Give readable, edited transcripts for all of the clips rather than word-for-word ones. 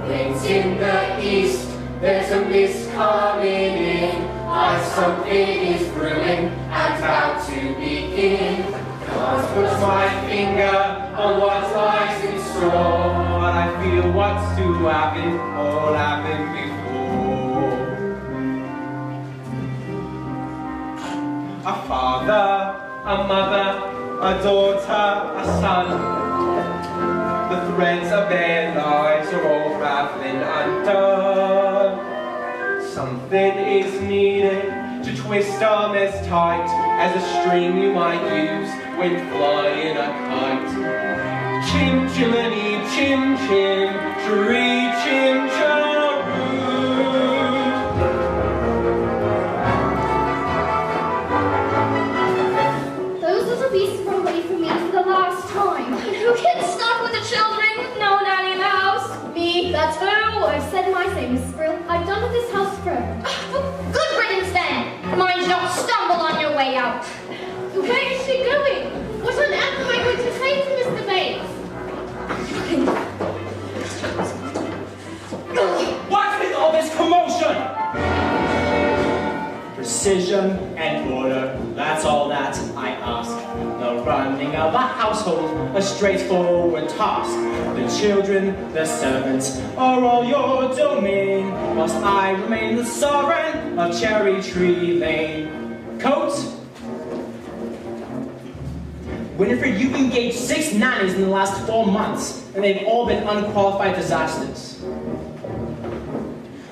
Wind's in the east, there's a mist coming in, something is brewing and about to begin. Can't put my finger on what lies in store, but I feel what's to happen, all happened before. A father, a mother, a daughter, a son. The threads of their lives are all rattling undone. Something is needed to twist on as tight as a string you might use when flying a kite. Chim chimney, chim chim, chiree chim charoo. Those little beasts were away from me for the last time. And who gets stuck with the children with no nanny in the house? Me, that's who. I've said my say, Mrs. Brill. I've done with this house forever. Good riddance then. Mind you don't stumble on your way out. Where is she going? What on earth am I going to say to Mr. Bates? What with all this commotion? Precision and order, that's all that I ask. The running of a household, a straightforward task. The children, the servants, are all your domain, whilst I remain the sovereign of Cherry Tree Lane. Coat? Winifred, you've engaged 6 nannies in the last 4 months, and they've all been unqualified disasters.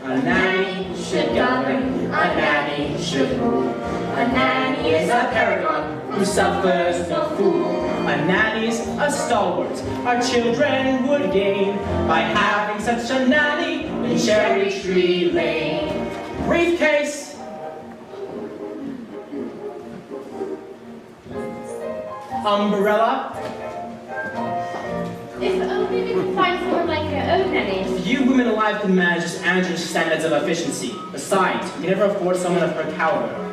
A nanny should govern, a nanny should rule. A nanny is a paragon who suffers no fool. A nanny's a stalwart our children would gain by having such a nanny in Cherry Tree Lane. Briefcase! Umbrella? If only we could find someone like her own nanny. Few women alive can manage just Andrew's standards of efficiency. Besides, we can never afford someone of her caliber.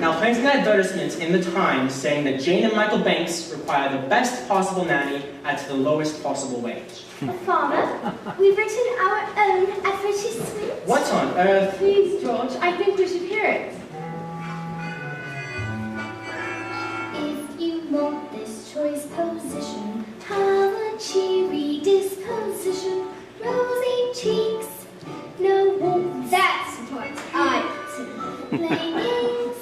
Now, there's an advertisement in the Times saying that Jane and Michael Banks require the best possible nanny at the lowest possible wage. Father, we've written our own advertisement. What on earth? Please, George, I think we should hear it. If you want this choice position, have a cheery disposition, rosy cheeks, no warmth. That's what I put in. Play games,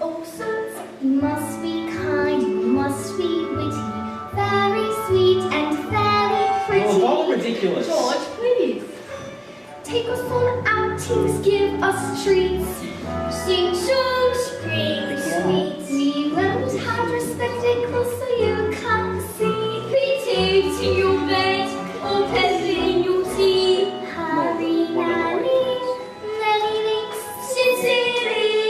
all sorts. You must be kind, you must be witty, very sweet and fairly pretty. Well, all ridiculous. George, please. Take us on outings, give us treats, sing songs, bring sweets. We won't have respectacles so you can't see. Potato in your bed or peasant in your tea. Harry, Nanny, Nanny Links, sincerely,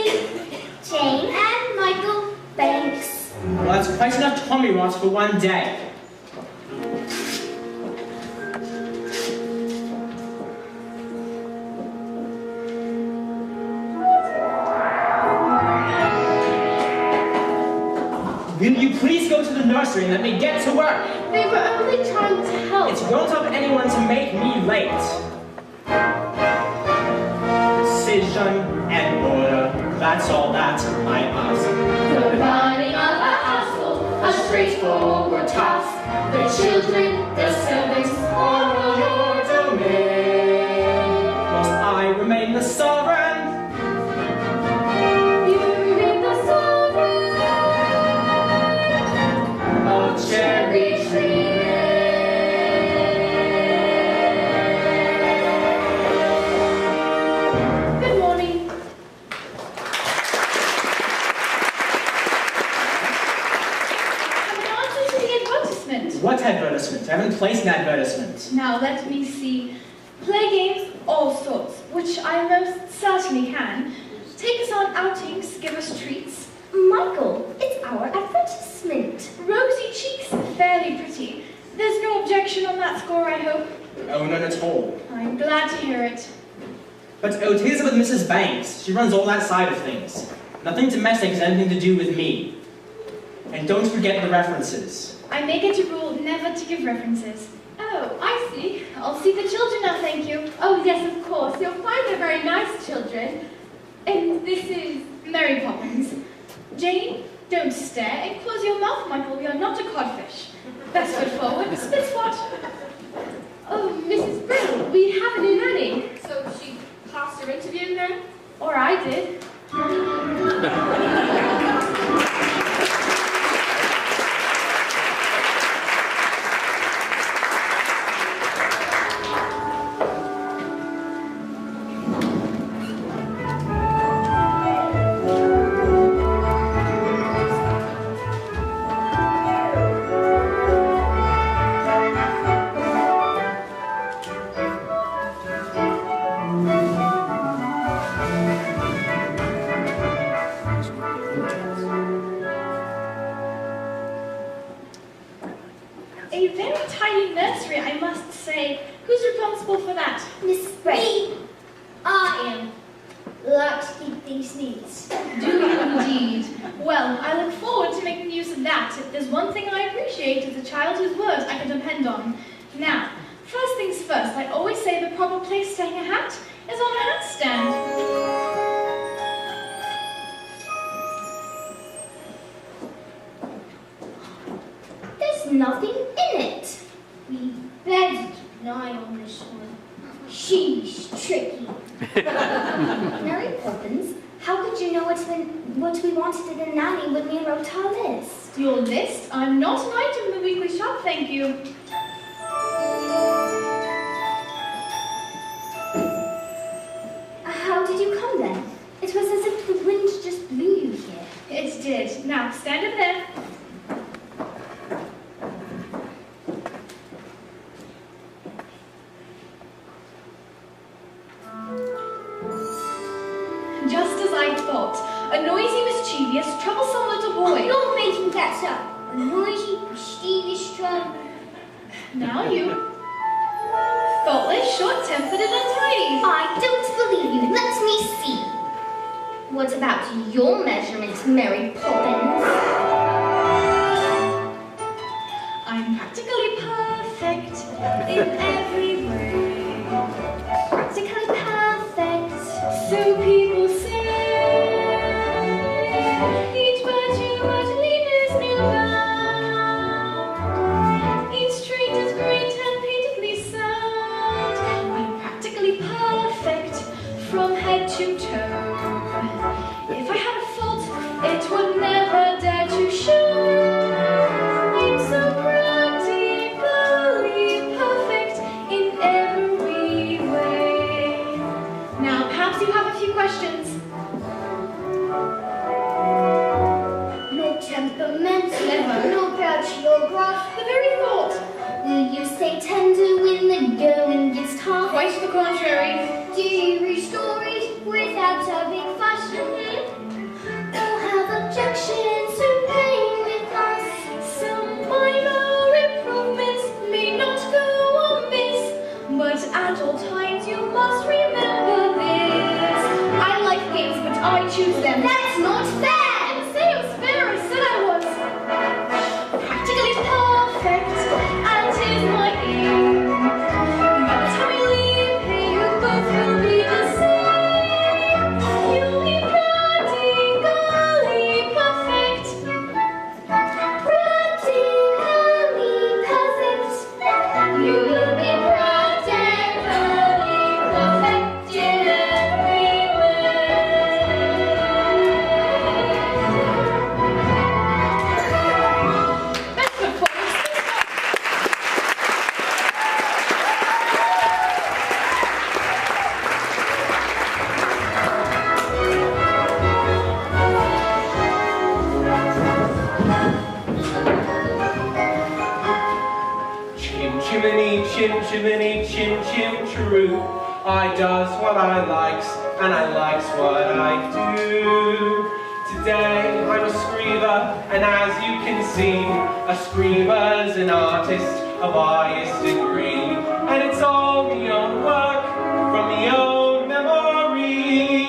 Jane and Michael Banks. Well, that's quite enough Tommy rots for one day. Will you please go to the nursery and let me get to work? They were only trying to help. It won't help anyone to make me late. Precision and order, that's all that I ask. The running of a household, a straightforward task. The children, the servants, are all your domain. Whilst I remain the sovereign. You remain the sovereign of Cherry Tree Lane. Good morning. I'm an answer to the advertisement. What advertisement? I haven't placed an advertisement. Now let me see. Play games, all sorts, which I most certainly can. Take us on outings, give us treats. Michael, it's our advertisement. Rosy cheeks, fairly pretty. There's no objection on that score, I hope. Oh, none at all. I'm glad to hear it. But oh, tis with Mrs. Banks. She runs all that side of things. Nothing domestic has anything to do with me. And don't forget the references. I make it a rule never to give references. Oh, I see. I'll see the children now, thank you. Oh, yes, of course. You'll find they're very nice children. And this is Mary Poppins. Jane, don't stare and close your mouth, Michael. We are not a codfish. Best foot forward, spit swat. Oh, Mrs. Brill, we have a new nanny. So she passed her interview then? Or I did. A very tiny nursery, I must say. Who's responsible for that? Mrs. Brill. Me. I am. Like to keep things neat. Do you indeed? Well, I look forward to making use of that. If there's one thing I appreciate, it's a child whose words I can depend on. Now, first things first, I always say the proper place to hang a hat is on a hat stand. There's nothing in it. We better keep an eye on this one. She's tricky. Mary Poppins, how could you know what we wanted in a nanny when we wrote our list? Your list? I'm not an item in the weekly shop, thank you. How did you come then? It was as if the wind just blew you here. It did. Now, stand over there. Just as I thought. A noisy, mischievous, troublesome little boy. You're making that up. A noisy, mischievous trouble. Now you. Thoughtless, short-tempered, and untidy. I don't believe you. Let me see. What about your measurement, Mary Poppins? I'm practically perfect in every way. Practically perfect. So people say. Each virtue utterly knows no bound. Each trait is great and painfully sound. I'm practically perfect from head to toe. If I had a fault, it would never dare to show. I'm so practically perfect in every way. Now, perhaps you have a few questions. No temperament, Never. no grouchy or gruff. The very thought. Will you stay tender when the going gets tough? Quite the contrary. Do you read stories without a big fuss? Or have objections to playing with us? Some minor improvements may not go amiss, but at all times you must remember this. I like games, but I choose them. That's not fair! I didn't say it was fair, I said I was practically perfect, and 'tis my aim. By the time we leave here, you both will be the same. You'll be practically perfect. Practically perfect. You will be practically perfect in every way. Best performance. Chim chimney, chim chim chiroo. I does what I likes, and I likes what I do. Today I'm a screever, and as you can see, a screever's an artist of highest degree. And it's all me own work, from me own memory.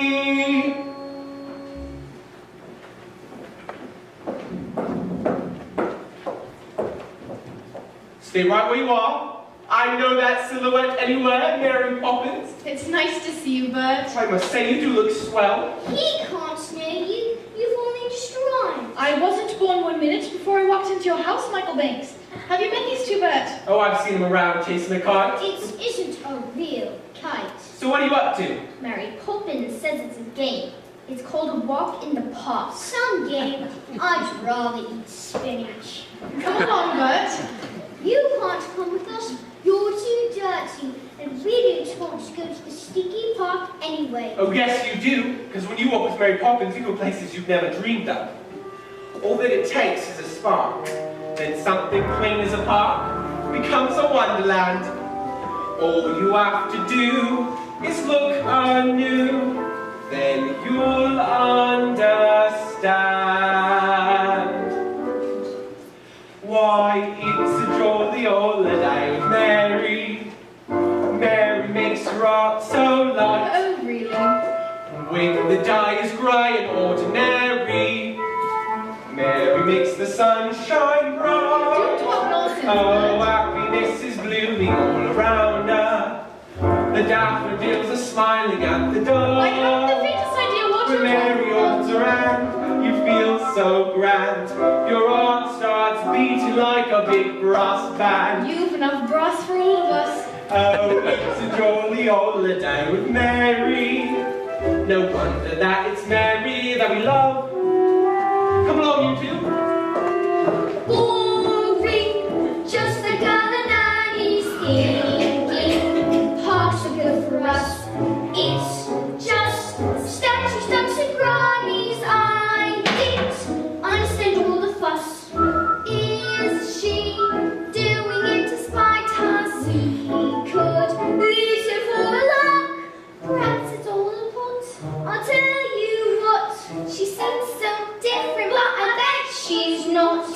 Stay right where you are. I know that silhouette anywhere, Mary Poppins. It's nice to see you, Bert. I must say you do look swell. He can't know you. You've only just arrived. I wasn't born 1 minute before I walked into your house, Michael Banks. Have you met these two, Bert? Oh, I've seen them around chasing a kite. It isn't a real kite. So what are you up to? Mary Poppins says it's a game. It's called a walk in the park. Some game. I'd rather eat spinach. Come along, Bert. You can't come with us. You're too dirty. And we don't want to go to the sticky park anyway. Oh, yes, you do. Because when you walk with Mary Poppins, you go places you've never dreamed of. All that it takes is a spark. Then something plain as a park becomes a wonderland. All you have to do is look anew. Then you'll understand why it's a jolly old day with Mary. Mary makes her art so light. Oh, really? When the dye is grey and ordinary, Mary makes the sun shine bright. Don't talk nonsense, Oh, Bert. happiness is blooming all around her. The daffodils are smiling at the door. I haven't the faintest idea what When you're Mary talking holds her about. hand, you feel so grand. Your heart starts beating like a big brass band. You've enough brass for all of us. Oh, it's a jolly old day with Mary. No wonder that it's Mary that we love. Come along, you two. Boring. Just the girl and nanny's thinking. Parks are good for us. It's just statues, stumps and grannies. I didn't understand all the fuss. Is she doing it to spite us? He could lose her for a luck. Perhaps it's all a plot. I'll tell you what. She seems so different, but I bet she's not.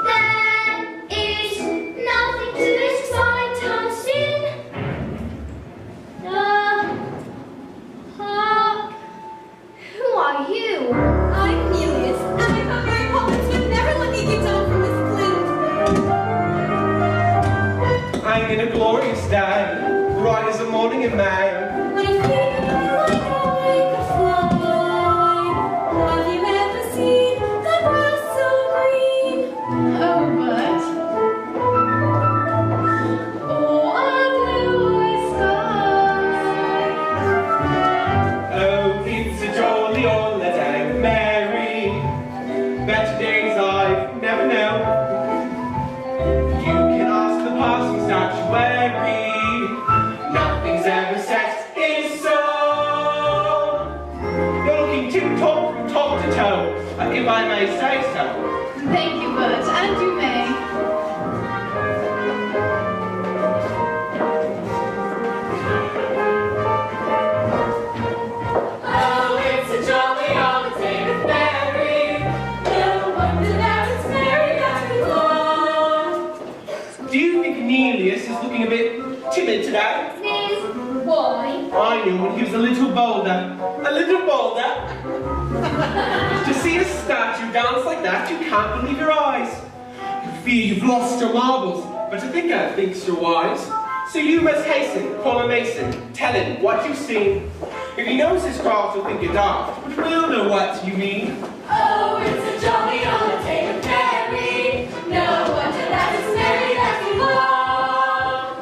There is nothing to excite us in the park. Who are you? I'm Julius, and I thought Mary Poppins would never let me get down from this flint. I'm in a glorious day, bright as the morning in May. I feel like I could fly. Have you ever seen the grass so green? Oh, Bert. Oh, a blue sky. Oh, it's a jolly old day with Mary. Better days I've never known. You can ask the parson's statuary. Nothing's ever set in stone. You're looking tip-top from top to toe, if I may say so. Thank you, Bert, and you may. Oh, it's a jolly old day with Mary. No wonder that it's Mary that we love. Do you think Cornelius is looking a bit timid today? No. Why? I knew when he was a little bolder. A little bolder? To see a statue dance like that, you can't believe your eyes. You fear you've lost your marbles, but a thinker thinks you're wise. So you must hasten, call a mason, tell him what you've seen. If he knows his craft, he'll think you're daft, but we'll know what you mean. Oh, it's a jolly old day with Mary. No wonder that it's Mary that we love.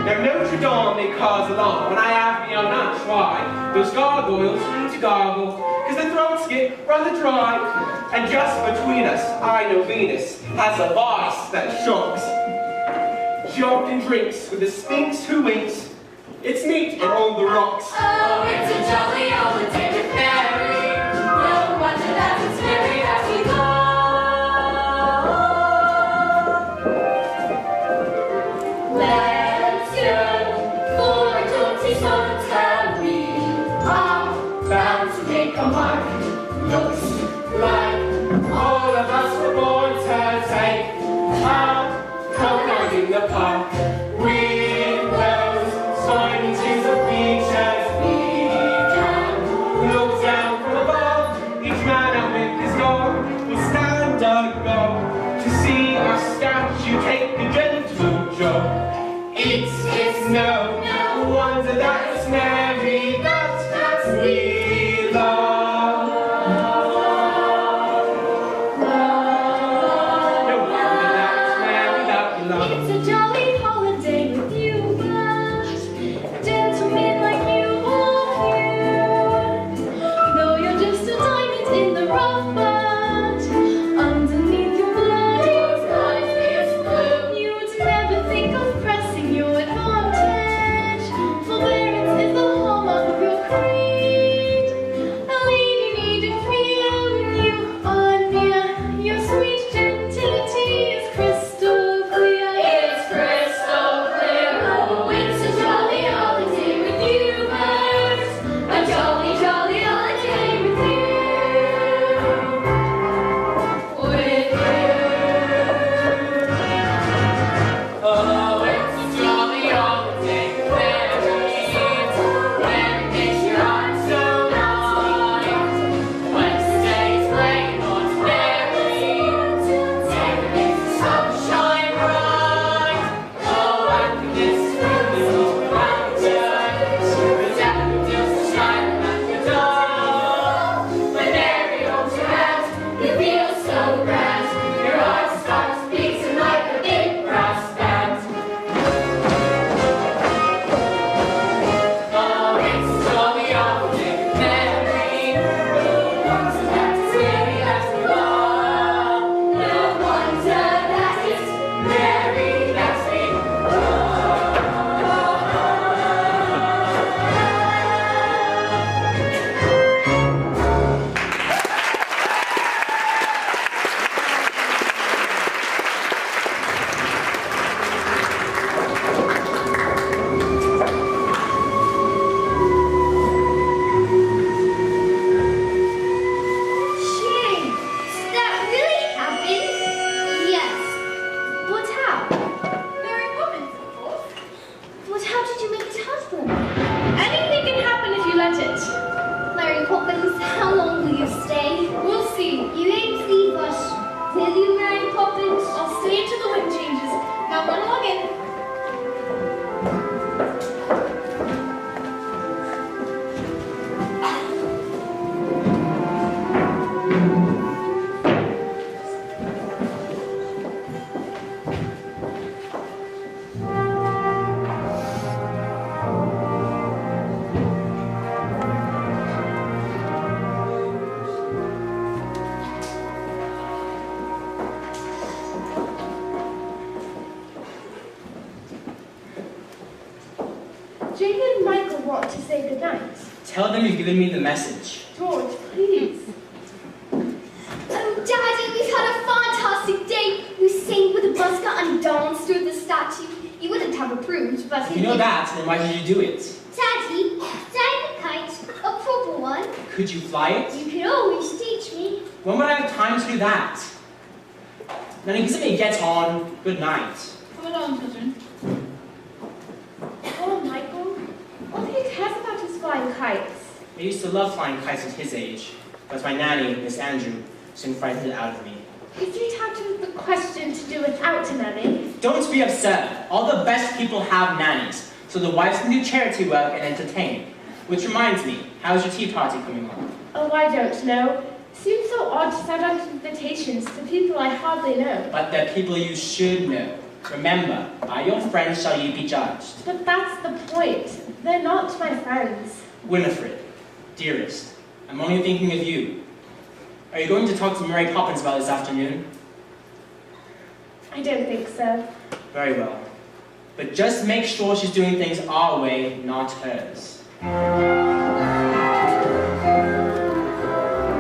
Now Notre Dame may cause alarm when I have me on that try. Those gargoyles need to gargle, cause their throats get rather dry. And just between us, I know Venus has a vice that shocks. She often drinks with the Sphinx who winks. It's neat and on the rocks. Oh, it's a jolly old day with Mary. No wonder that it's Mary that we love. Let's go for a jaunty saunter. We are bound to make a mark. Looks like All of us were born to take a promenade in the park. With those swinging to the beaches, we can look down from above. Each man out with his dog will stand and go to see us Run along in. Jane and Michael want to say goodnight. Tell them you've given me the message. George, please. Oh, Daddy, we've had a fantastic day. We sang with a busker and danced with the statue. You wouldn't have approved, but... If you know that, then why did you do it? Daddy, a kite, a proper one. Could you fly it? You can always teach me. When would I have time to do that? Now you simply get on. Good night. Come along, children. Oh, Michael. All he cares about is flying kites. I used to love flying kites at his age, but my nanny, Miss Andrew, soon frightened it out of me. Is it out of the question to do without a nanny? Don't be upset. All the best people have nannies, so the wives can do charity work and entertain. Which reminds me, how's your tea party coming along? Oh, I don't know. Seems so odd to send out invitations to people I hardly know. But they're people you should know. Remember, by your friends shall you be judged. But that's the point. They're not my friends. Winifred, dearest, I'm only thinking of you. Are you going to talk to Mary Poppins about this afternoon? I don't think so. Very well. But just make sure she's doing things our way, not hers.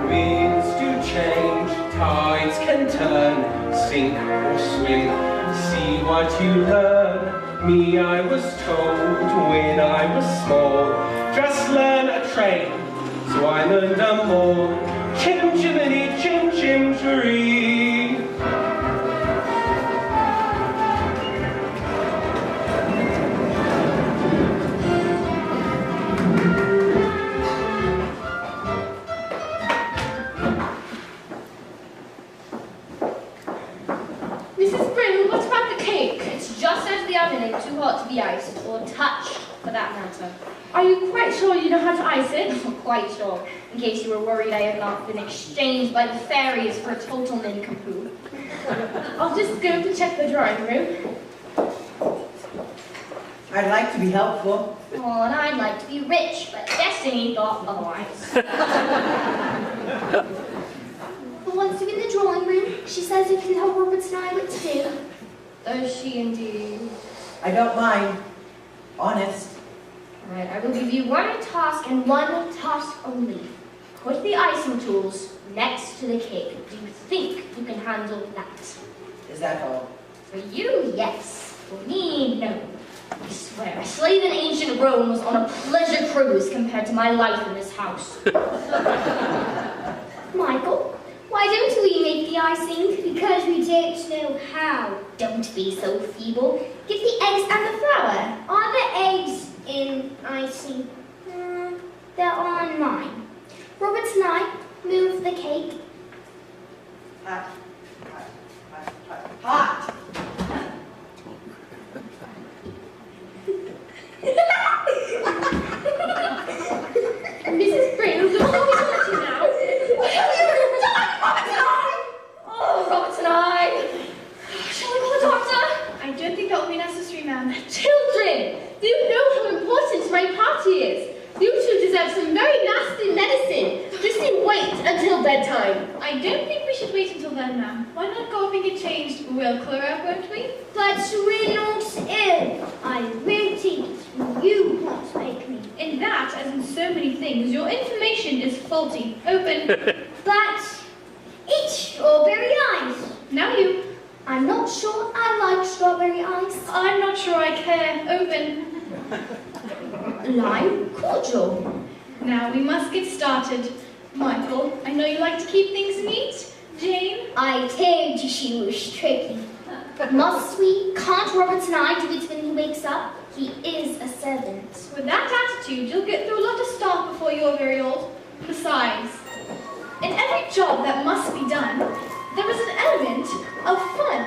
Winds do change, tides can turn, sink or swim. See what you learn. Me, I was told when I was small, just learn a trade. So I learned a more. Chim chimney, chim chim cheree. Mrs. Bryn, what about the cake? It's just out of the oven and too hot to be iced, or touched, for that matter. Are you quite sure you know how to ice it? I'm quite sure, in case you were worried I had not been exchanged by the fairies for a total nincompoop. I'll just go to check the drawing room. I'd like to be helpful. Oh, and I'd like to be rich, but destiny thought otherwise. But once you're in the drawing room, she says you can tell Robert and I what to do. Does she indeed? I don't mind. Honest. Alright, I will give you one task and one task only. Put the icing tools next to the cake. Do you think you can handle that? Is that all? For you, yes. For me, no. I swear, a slave in ancient Rome was on a pleasure cruise compared to my life in this house. Michael, why don't we make the icing? Because we don't know how. Don't be so feeble. Give the eggs and the flour. Are the eggs in icing? They're on mine. Robert and I move the cake. Hot. Hot. Mrs. Bryn, look what we've got you now. Oh, Robert and I. Shall I call the doctor? I don't think that will be necessary, ma'am. Children, do you know how important my party is? You two deserve some very nasty medicine. Just you wait until bedtime. I don't think we should wait until then, ma'am. Why not go up and get changed? We'll clear up, won't we? But we're not ill. I won't eat. You won't make me. In that, as in so many things, your information is faulty. Open. But eat strawberry ice. Now you. I'm not sure I like strawberry ice. I'm not sure I care. Open. Lime cordial. Now we must get started. Michael, I know you like to keep things neat. Jane? I told you she was tricky. Must we? Can't Robert and I do it when he wakes up? He is a servant. With that attitude, you'll get through a lot of stuff before you're very old. Besides, in every job that must be done, there is an element of fun.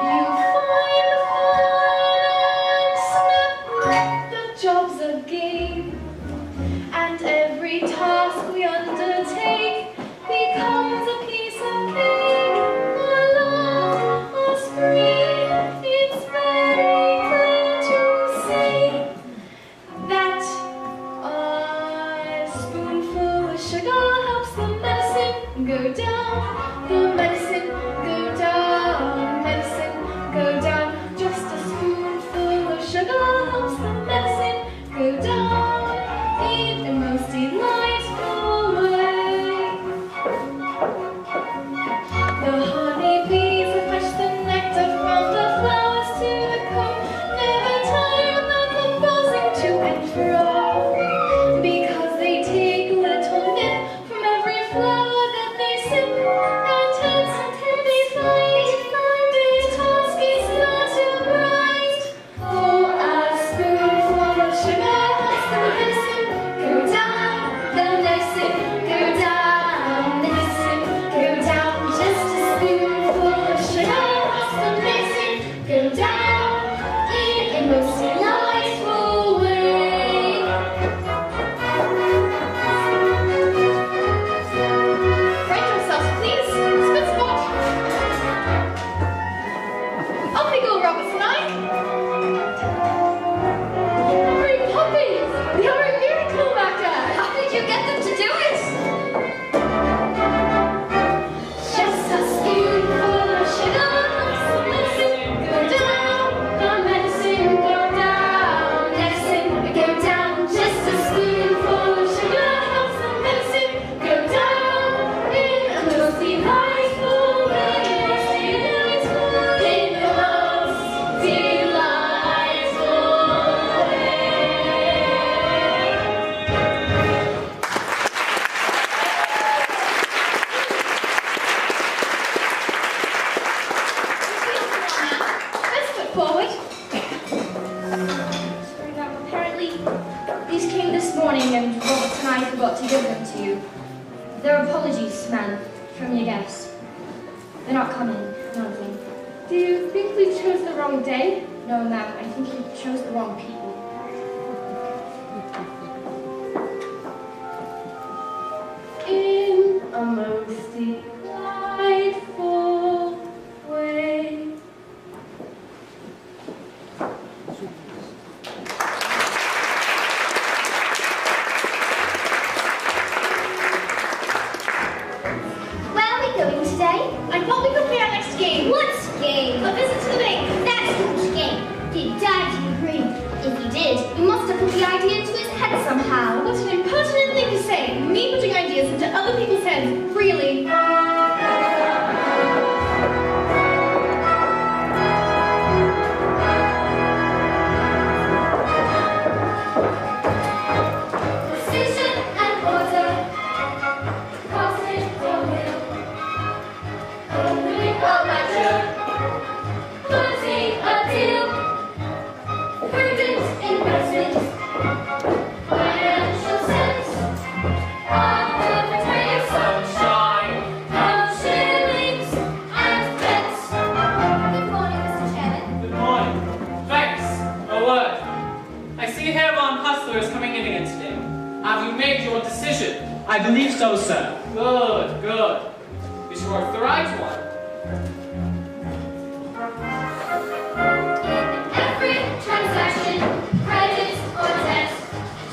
You down. The medicine, go down. Medicine, go down. Just a spoonful of sugar helps the medicine go down in the most delightful way. The honeybees fetch the nectar from the flowers to the comb, never tired of the buzzing to and fro, because they take a little nip from every flower that they sip, and turns they find their task is not too bright. Oh, a spoonful of sugar helps the medicine go down, the medicine go down, medicine go down. Just a spoonful of sugar helps the medicine go down in a most delightful way. Right yourselves, please. Spit spot. Off we go, Roberts and I. Mary Poppins, you're a miracle maker. How did you get them to do it? Just a spoonful of sugar helps the medicine go down. The medicine go down. Medicine go down. Just a spoonful of sugar helps the medicine go down in a most delightful way. In the most delightful Let's put forward. Now, apparently, these came this morning and Robert and I forgot to give them to you. They're apologies, ma'am, from your guests. They're not coming, nothing. Do you think we chose the wrong day? No, ma'am, I think you chose the wrong people. In a most delightful way. Where are we going today? I thought we could play our next game. What game? A visit to the bank. That's which game. Did Daddy agree? If he did, you must have put the idea into his head somehow. What an impertinent thing to say. Me putting ideas into other people's heads. Really. Precision and order. Cosmic or will. Opening or ledger. Closing a deal. Prudent investment. Financial sense. On the ray of sunshine. Of shillings and pence. Good morning, Mr. Chairman. Good morning. Thanks. A word. I see Herman Hustler is coming in again today. Have you made your decision? I believe so, sir. Good, good. Be sure it's the right one. Every transaction, credit or debt,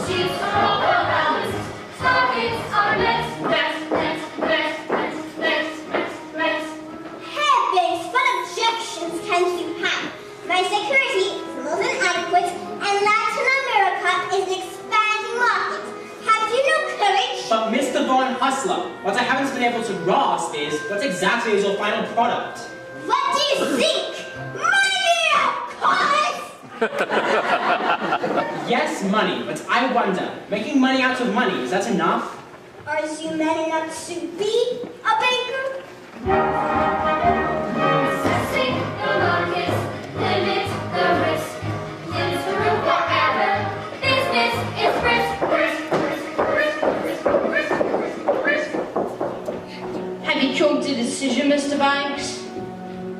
sheets are all balanced, targets are met. Heavens, what objections can you have? My security is more than adequate, and Latin America is an expanding market. Have you no courage? But Mr. Von Hustler, what I haven't been able to grasp is, what exactly is your final product? What do you think? Money, of course! Yes, money, but I wonder, making money out of money, is that enough? Are you man enough to be a banker? Assessing the market, limit the risk. Use the rule forever. Business is risk. Have you come to a decision, Mr. Banks?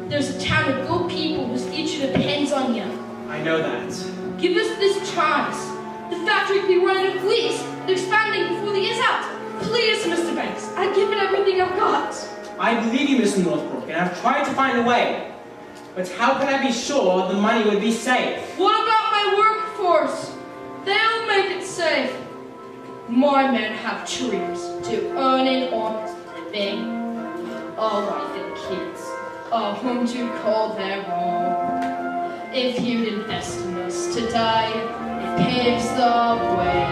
There's a town of good people whose future depends on you. I know that. Give us this chance. The factory could be running in weeks and expanding before the year's out. Please, Mr. Banks, I've given everything I've got. I believe you, Mr. Northbrook, and I've tried to find a way. But how can I be sure the money would be safe? What about my workforce? They'll make it safe. My men have dreams to earn an honest living. All right then, kids. Won't you call their own? If you'd invest in us today, it paves the way.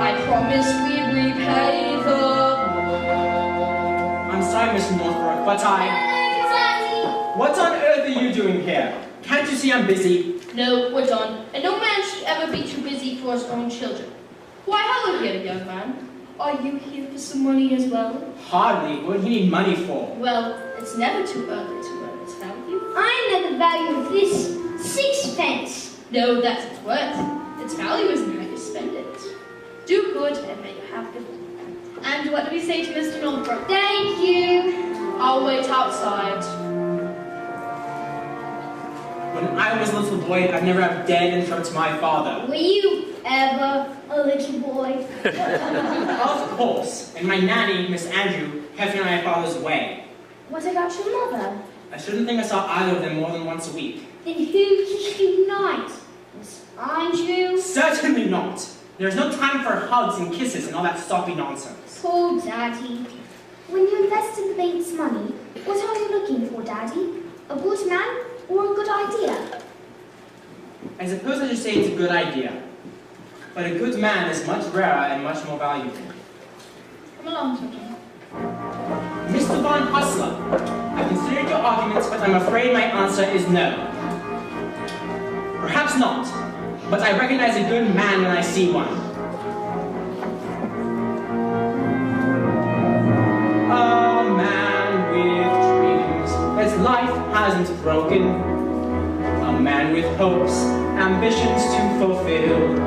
I promise we'd repay the loan. I'm sorry, Mr. Northbrook, but Daddy! What on earth are you doing here? Can't you see I'm busy? No, we're done. And no man should ever be too busy for his own children. Why, hello here, young man. Are you here for some money as well? Hardly. What do you need money for? Well, it's never too early to learn its value. I know the value of this 6 pence. No, that's its worth. Its value isn't how you spend it. Do good and may you have good luck. And what do we say to Mr. Northbrook? Thank you. I'll wait outside. When I was a little boy, I'd never have dared interrupt my father. Were you ever a little boy? Of course. And my nanny, Miss Andrew, kept me on my father's way. What about your mother? I shouldn't think I saw either of them more than once a week. Then who kissed you tonight? Miss Andrew? Certainly not. There's no time for hugs and kisses and all that soppy nonsense. Poor Daddy. When you invest in the bank's money, what are you looking for, Daddy? A good man or a good idea? I suppose I should say it's a good idea. But a good man is much rarer and much more valuable. Come along, children. Mr. Von Hustler, I considered your arguments, but I'm afraid my answer is no. Perhaps not, but I recognize a good man when I see one. A man with dreams that life hasn't broken. A man with hopes, ambitions to fulfill.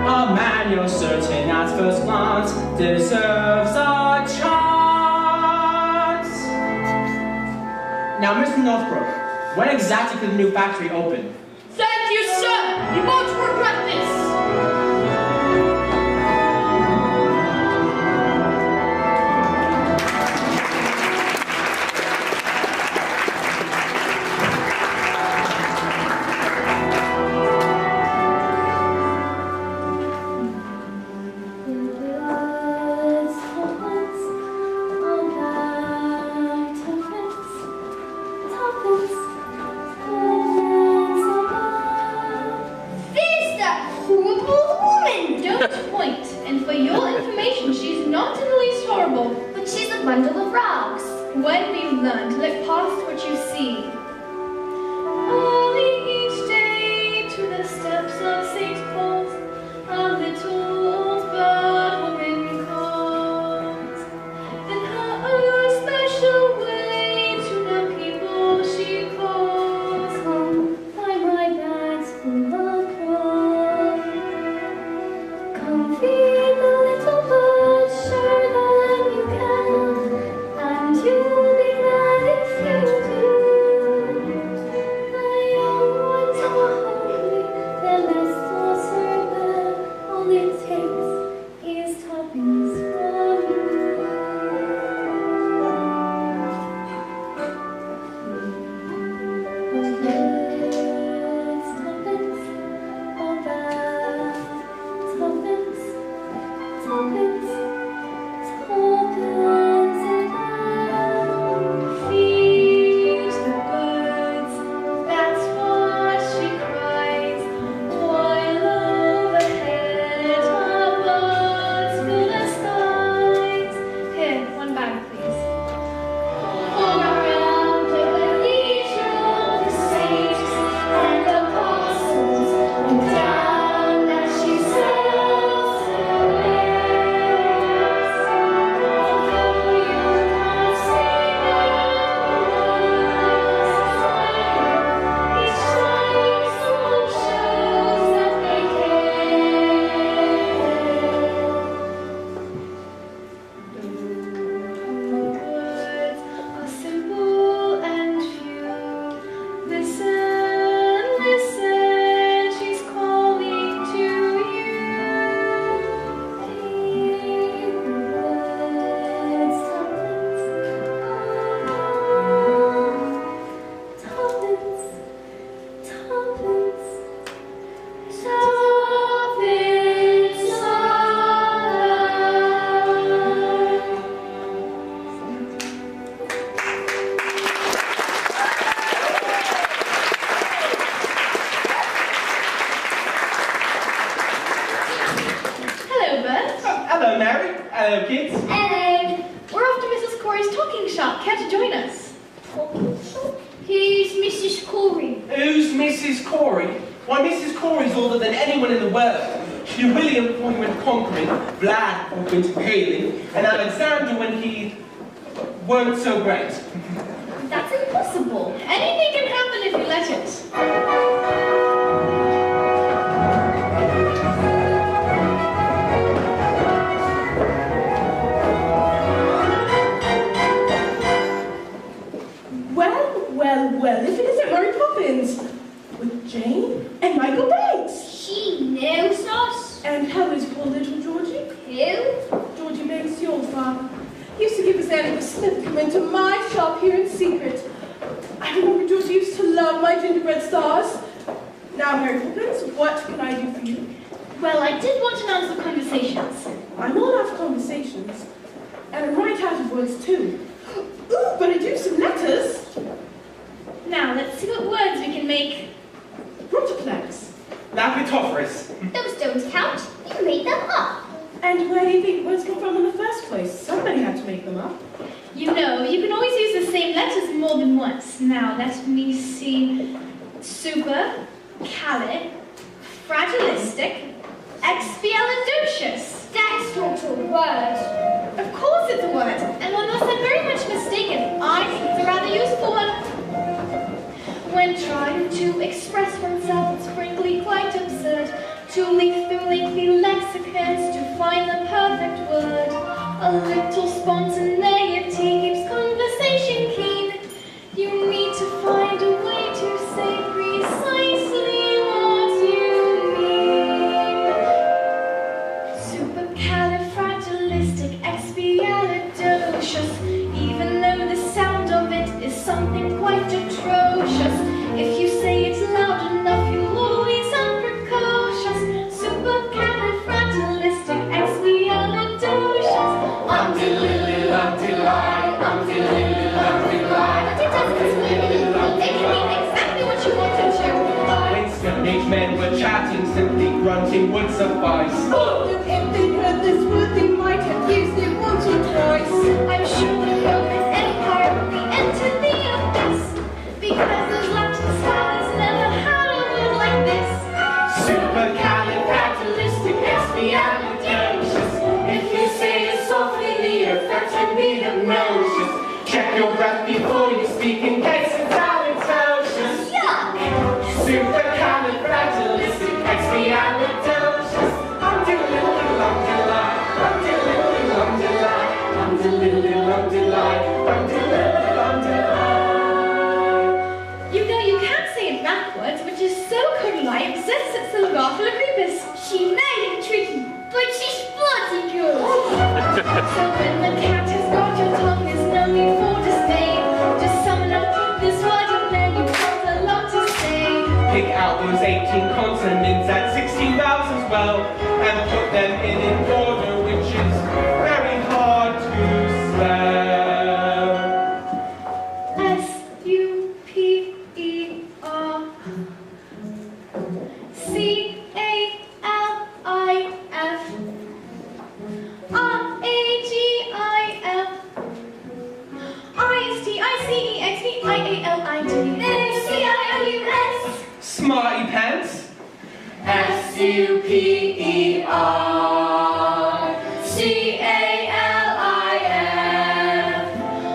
A man you're certain at first glance deserves a chance. Now, Mr. Northbrook, when exactly could the new factory open? Thank you, sir! You won't regret this! When we learn to look past what you see. Early each day to the steps of St. Paul's, a little old bird-woman calls. In her own special way to the people she calls. Come, find my bags full of corn. Come feed the little bird, sure that you can. And you'll be glad if you do. Mrs. Corey? Why, Mrs. Corey's older than anyone in the world. William when he went conquering, Vlad when he went hailing, and Alexander when he weren't so great. That's impossible. Anything can happen if you let it. Well, if it isn't Mary Poppins, with Jane and Michael Banks. She knows us. And how is poor little Georgie? Who? Georgie Banks, your father. He used to give his Annie the slip, come into my shop here in secret. I remember Georgie used to love my gingerbread stars. Now, Mary Poppins, what can I do for you? Well, I did want to announce the conversations. I'm all out of conversations. And I'm right out of words, too. Ooh, but I do some letters. Now, let's see what words we can make. Rotoplex. Lapitophorus. Those don't count. You made them up. And where do you think words come from in the first place? Somebody had to make them up. You know, you can always use the same letters more than once. Now, let me see. Super, calid, fragilistic, expialidocious. That's not a word. Of course it's a word, and unless I'm very much mistaken, I think it's a rather useful one. When trying to express oneself, it's frankly quite absurd to leaf through lengthy lexicons to find the perfect word. A little spontaneity keeps conversation keen. You need to find a way to say precisely what you mean. Supercalifragilisticexpialidocious, even though the sound of it is something quite atrocious. If you say it loud enough, you'll always sound precocious. Supercalifragilisticexpialidocious. Um-de-lily-lum-de-lie, um-de-lily-lum-de-lie. But it doesn't mean anything. It can mean exactly what you want it to. When Stone Age men were chatting, simply grunting would suffice. Oh, if they'd heard this word, they might have used it once or twice. I'm sure the Roman Empire will be entered the abyss, because those Latin scholars never had a word like this. Supercalifragilisticexpialidocious. If you say it softly, the effect can be obnoxious. Check your breath before you speak in case it's halitosis. Yuck! Supercalifragilisticexpialidocious. Um-de-lily-lum-de-lie, um-de-lily-lum-de-lie, um-de-lily-lum-de-lie, um-de-lily-lum-de-lie. You know, you can't say it backwards, which is so correlate, exists at Silogophilicrepus. She made it tricky, but she's bloody good. So when the cat has got your tongue, there's no need for dismay. Just summon up this word and then you've got a lot to say. Pick out those 18 consonants at 16 vowels as well, and put them in an order which is very hard to spell. S-U-P-E-R C-A-L-I-F R-A-G-I-F I-S-T-I-C-E-X-P-I-A-L-I-D C-I-O-U-S. Smarty pants. S-U-P-E-R C-A-L-I-F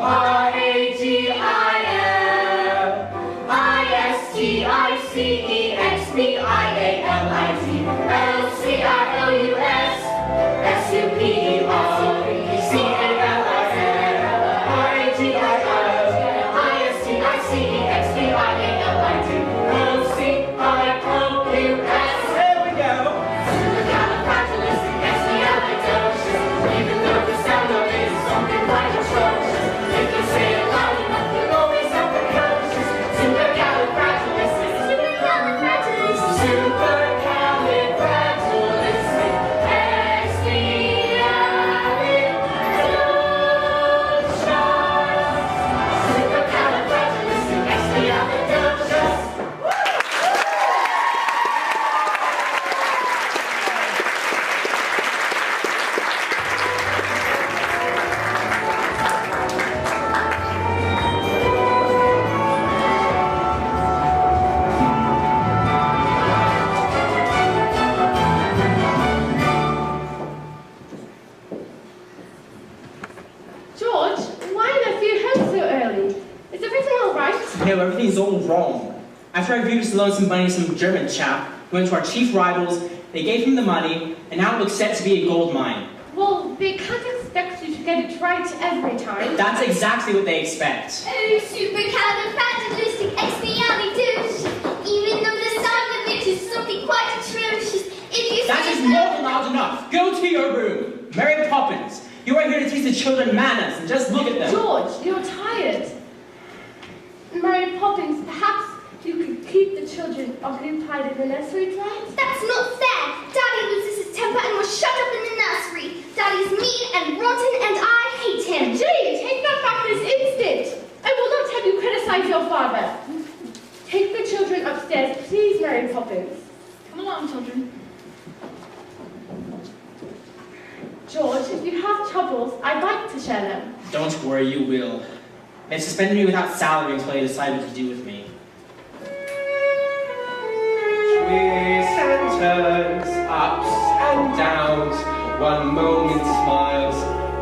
R-A-G-I-F I-S-T-I-C-E-X-P-I-A-L-I-D L-C-I-O-U-S S-U-P-E-R C-A-L-I-F R-A-G-I-F I-S-T-I-C-E-X-P-I-A-L-I-D L-C-I-O-U-S. There we go. Supercalifragilisticexpialidocious. Even though the sound of it is something quite atrocious. If you say it loud enough, you'll always sound precocious. Supercalifragilistic. No, everything's all wrong. After I refused to loan some money to some German chap, who went to our chief rivals, they gave him the money, and now it looks set to be a gold mine. Well, they can't expect you to get it right every time. That's exactly what they expect. Oh, supercalifragilisticexpialidocious. Even though the sound of it is something quite atrocious. If you That is more than loud enough. Go to your room. Mary Poppins, you are here to teach the children manners, and just look at them. George, you're tired. Mary Poppins, perhaps you could keep the children occupied in the nursery, right? That's not fair. Daddy loses his temper and was shut up in the nursery. Daddy's mean and rotten and I hate him. Gee, take that back this instant. I will not have you criticize your father. Take the children upstairs, please, Mary Poppins. Come along, children. George, if you have troubles, I'd like to share them. Don't worry, you will. They've suspended me without salary until they decide what to do with me. Twists and turns, ups and downs. One moment smiles,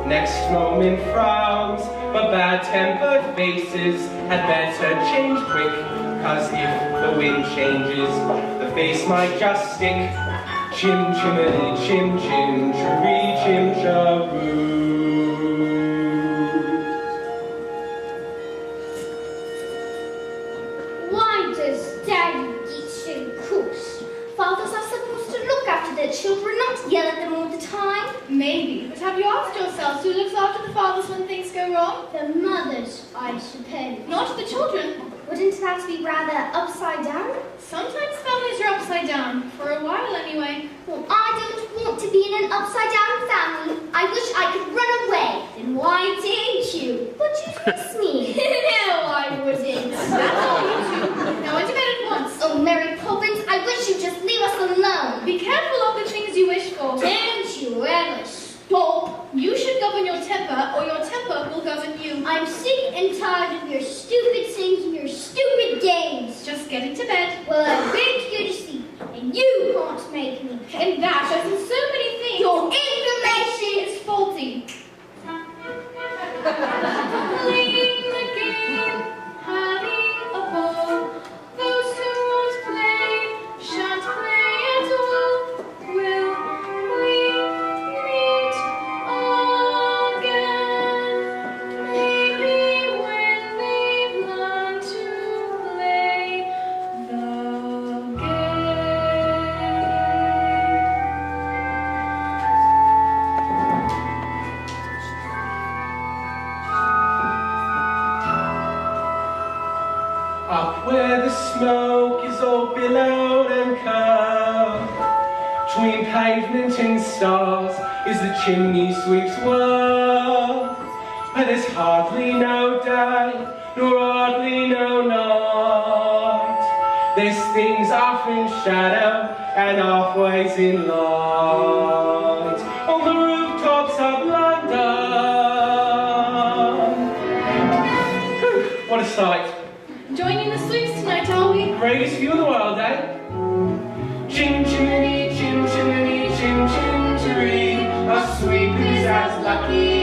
next moment frowns. But bad-tempered faces had better change quick, 'cause if the wind changes, the face might just stick. Chim chimney, chim chim, chiree chim charoo. Why does Daddy get so cross? Fathers are supposed to look after their children, not yell at them all the time. Maybe, but have you asked yourselves who looks after the fathers when things go wrong? The mothers, I suppose. Not the children. Wouldn't that be rather upside down? Sometimes families are upside down, for a while anyway. Well, I don't want to be in an upside-down family. I wish I could run away. Then why didn't you? But you miss me. No, I wouldn't. That's all you two. Now into bed at once. Oh, Mary Poppins, I wish you'd just leave us alone. Be careful of the things you wish for. Don't you ever stop. You should govern your temper, or your temper will govern you. I'm sick and tired of your stupid things and your stupid games. Just get into bed. Well, I begged you to sleep, and you can't make me. And that, as in so many things, Your information is faulty. Playing the game, having a ball. Those who won't play, shan't play at all. Will we meet again? Maybe when they've learned to play the Up where the smoke is all billowed and curved, between pavement and stars is the chimney sweep's world, where there's hardly no day, nor hardly no night. There's things half in shadow and halfways in light, on the rooftops of London. What a sight. Joining the sweeps tonight, are we? Greatest view in the world, eh? Chim chimney, chim chimney, chim chim chiree. A sweep is as lucky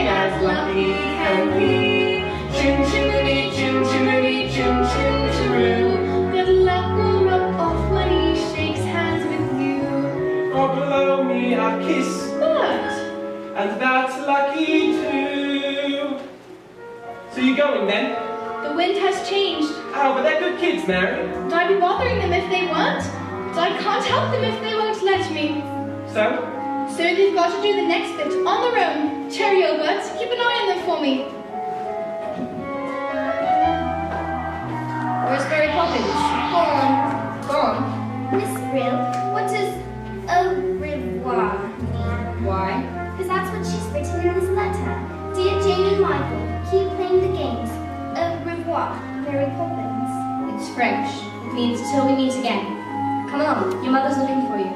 can be. Chim chimney, chim chimney, chim chim chiroo. Good luck will rub off when he shakes hands with you. Or blow me a kiss, But and that's lucky too. So you going then? the wind has changed. Oh, but they're good kids, Mary. Would I be bothering them if they weren't? But I can't help them if they won't let me. So? So they've got to do the next bit on their own. Cheerio, Bert. Keep an eye on them for me. Where's Mary Poppins? Go on. Miss Brill, what does au revoir mean? Why? Because that's what she's written in this letter. Dear Jane and Michael, keep playing the games. Au revoir, Mary Poppins. It's French. It means till we meet again. Come along, your mother's looking for you.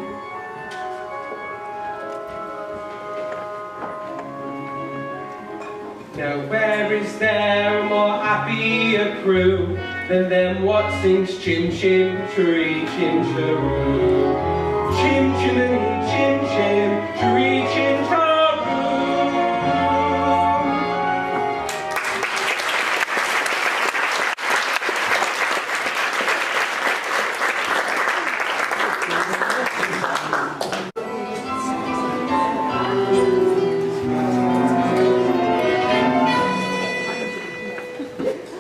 Nowhere is there a more happier crew than them what sings chim chim chiree chim chiroo. Chim chimney chim chim chiree chim charoo.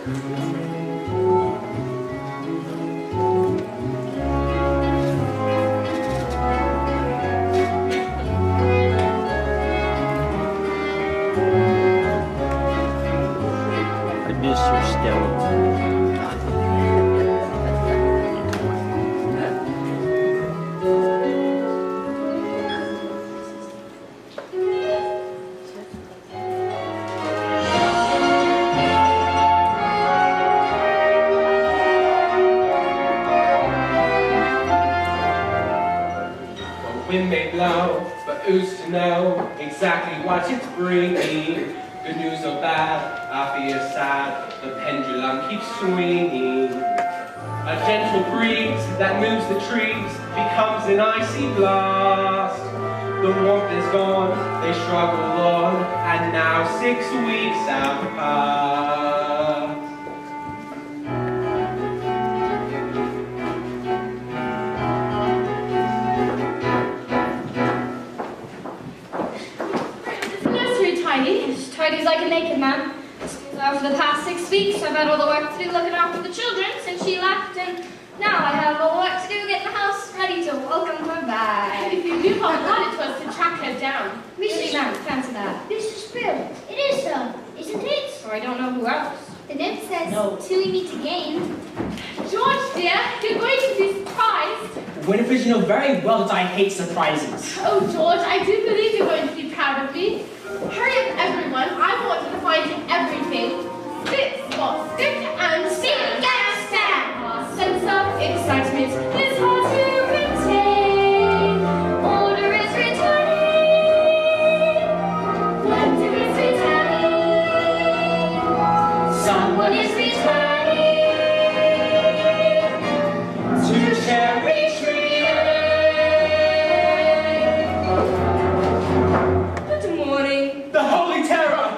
I miss your skeleton. Wind may blow, but who's to know exactly what it's bringing? Good news or bad, happy or sad, the pendulum keeps swinging. A gentle breeze that moves the trees becomes an icy blast. The warmth is gone, they struggle on, and now 6 weeks have passed. As tidy as I can make it, ma'am. For the past 6 weeks, I've had all the work to do looking after the children since she left, and now I have all the work to do getting the house ready to welcome her back. If you knew how hard it was to track her down. Really, ma'am, fancy that. Mrs. Bill, it is so, isn't it? Or I don't know who else. The note says, No. till we meet again. George, dear, you're going to be surprised. Winifred, you know very well that I hate surprises. Oh, George, I do believe you're going to be proud of me. Hurry up, everyone. I want to find everything. Spit, spot, stick, and stand. Our sense of excitement is hard to contain. Order is returning. Wonder is returning. Someone is returning to Cherry Tree. Good morning. The Holy Terror!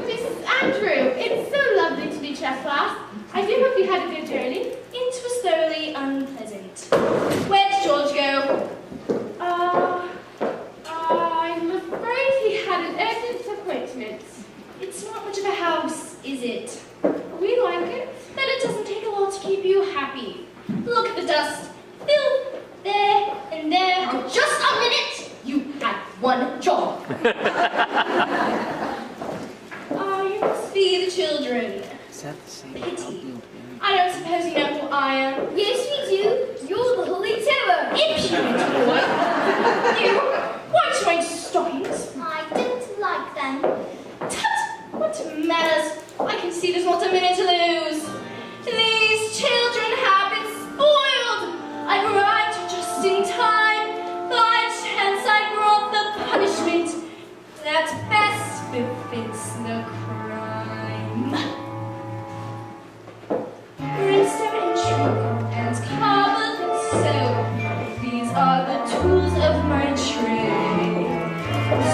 Mrs. Andrew, it's so lovely to meet you at last. I do hope you had a good journey. It was thoroughly unpleasant. Where did George go? I'm afraid he had an urgent appointment. It's not much of a house, is it? We like it. Then it doesn't take a lot to keep you happy. Look at the dust. Filth, there and there. Now, just a minute! You had one job. You must be the children. Is that the same? Pity. I don't suppose you know who I am. Yes, we do. You're the Holy Terror. Impudent boy. You, why are you wearing stockings? I don't like them. Tut! What manners? I can see there's not a minute to lose. These children have been spoiled. I arrived just in time. By chance I brought the punishment that best befits the crime. Brimstone and treacle and cobbled and soap. These are the tools of my trade.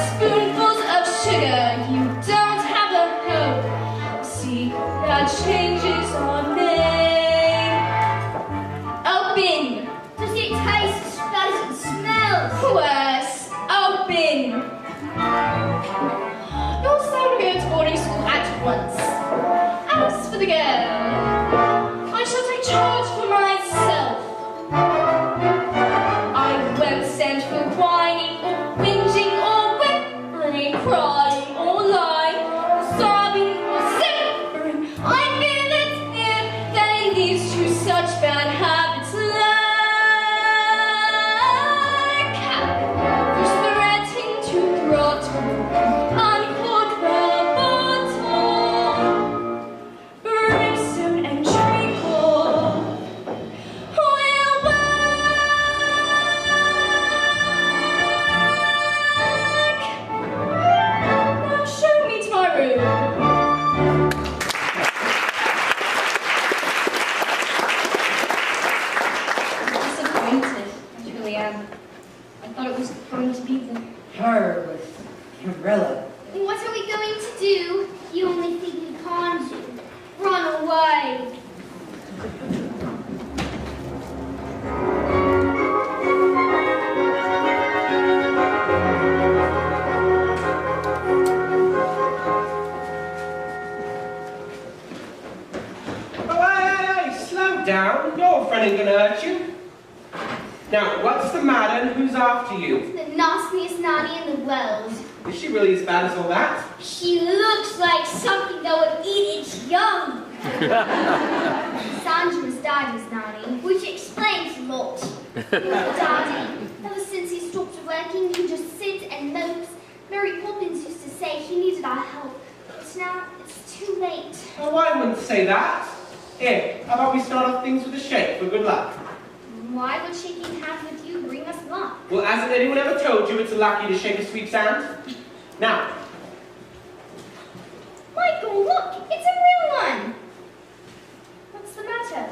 Spoonfuls of sugar, you don't have the hope. See, that changes are made. Open! Does it taste? Does it smell? Worse, open! You'll soon go to boarding school at once. As for the girl, I shall take charge for myself. I won't stand for whining or whinging or whimpering, crying or lying, sobbing or simpering. I feel it's clear that in these two such bad habits lurk. Who's threatening to throttle, uncork the bottle, brimstone and treacle will work. Now show me to my room. I'm disappointed. I really am. I thought it was going to be the Her with Umbrella. What are we going to do? You only think we can't do. Run away. ain't gonna hurt you. Now, what's the matter and who's after you? The nastiest nanny in the world. Is she really as bad as all that? She looks like something that would eat its young. Sandra's daddy's nanny, which explains a lot. Daddy, ever since he stopped working, he just sits and mopes. Mary Poppins used to say he needed our help, but now it's too late. Oh, I wouldn't say that. Here, how about we start off things with a shake for good luck? Why would shaking hands with you bring us luck? Well, hasn't anyone ever told you it's lucky to shake a sweet hand? Now. Michael, look! It's a real one! What's the matter?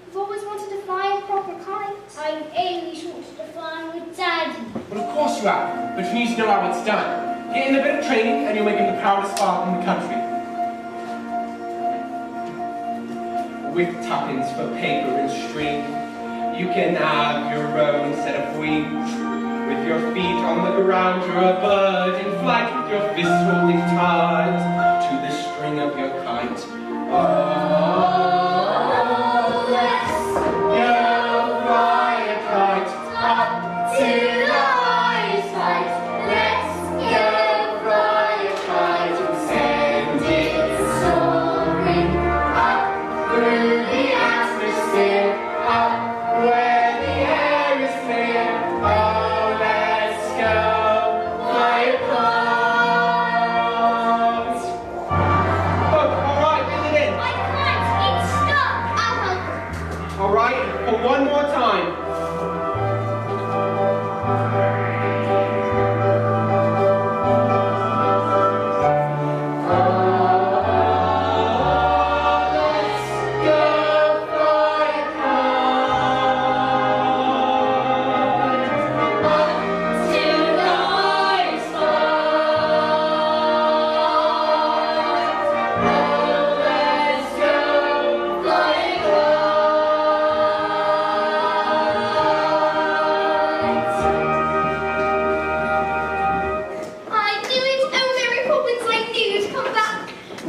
You've always wanted to fly a proper kite. I've always wanted to fly with Daddy. Well, of course you have, but you need to know how it's done. Get in a bit of training and you'll make him the proudest father in the country. With tuppence for paper and string, you can have your own set of wings. With your feet on the ground, you're a bird in flight with your fists holding tight to the string of your kite. Oh, let's go fly a kite up to the highest height. Let's go fly a kite and send it soaring up through the atmosphere, up where the air is clear. Oh, let's go fly a kite. Oh, all right, bring it in. I can't, it's stuck. I'll help. All right, for one more time.